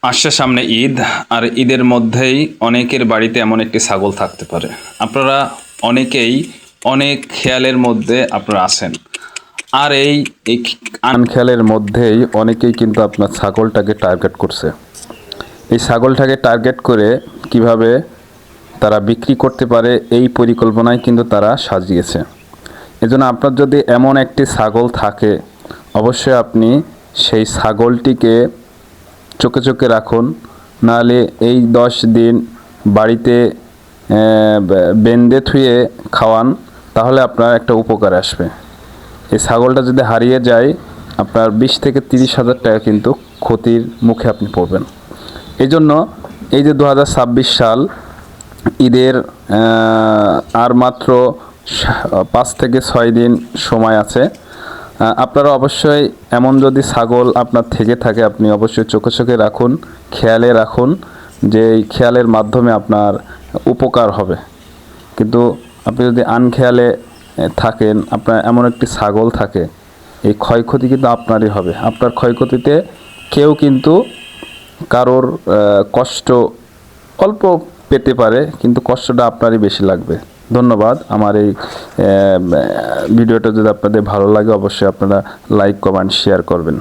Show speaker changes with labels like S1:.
S1: আসছে সামনে ঈদ, আর ঈদের মধ্যেই অনেকের বাড়িতে এমন একটি ছাগল থাকতে পারে। আপনারা অনেকেই অনেক খেয়ালের মধ্যে আপনারা আছেন, আর এই খেয়ালের মধ্যেই অনেকেই কিন্তু আপনার ছাগলটাকে টার্গেট করছে। এই ছাগলটাকে টার্গেট করে কিভাবে তারা বিক্রি করতে পারে এই পরিকল্পনায় কিন্তু তারা সাজিয়েছে। এজন্য আপনার যদি এমন একটি ছাগল থাকে, অবশ্যই আপনি সেই ছাগলটিকে চোখে চোখে রাখুন। নাহলে এই 10 দিন বাড়িতে বেঁধে থুয়ে খাওয়ান, তাহলে আপনার একটা উপকার আসবে। এই ছাগলটা যদি হারিয়ে যায়, আপনার 20 থেকে 30 হাজার টাকা কিন্তু ক্ষতির মুখে আপনি পড়বেন। এই জন্য এই যে 2026 সাল, ঈদের আর মাত্র 5 থেকে 6 দিন সময় আছে। আপনারা অবশ্যই এমন যদি ছাগল আপনার থেকে থাকে, আপনি অবশ্যই চোখে চোখে রাখুন, খেয়ালে রাখুন, যে এই খেয়ালের মাধ্যমে আপনার উপকার হবে। কিন্তু আপনি যদি আনখেয়ালে থাকেন, আপনার এমন একটি ছাগল থাকে, এই ক্ষয়ক্ষতি কিন্তু আপনারই হবে। আপনার ক্ষয়ক্ষতিতে কেউ কিন্তু কারোর কষ্ট অল্প পেতে পারে, কিন্তু কষ্টটা আপনারই বেশি লাগবে। ধন্যবাদ। আমার এই ভিডিওটা যদি আপনাদের ভালো লাগে, অবশ্যই আপনারা লাইক, কমেন্ট, শেয়ার করবেন।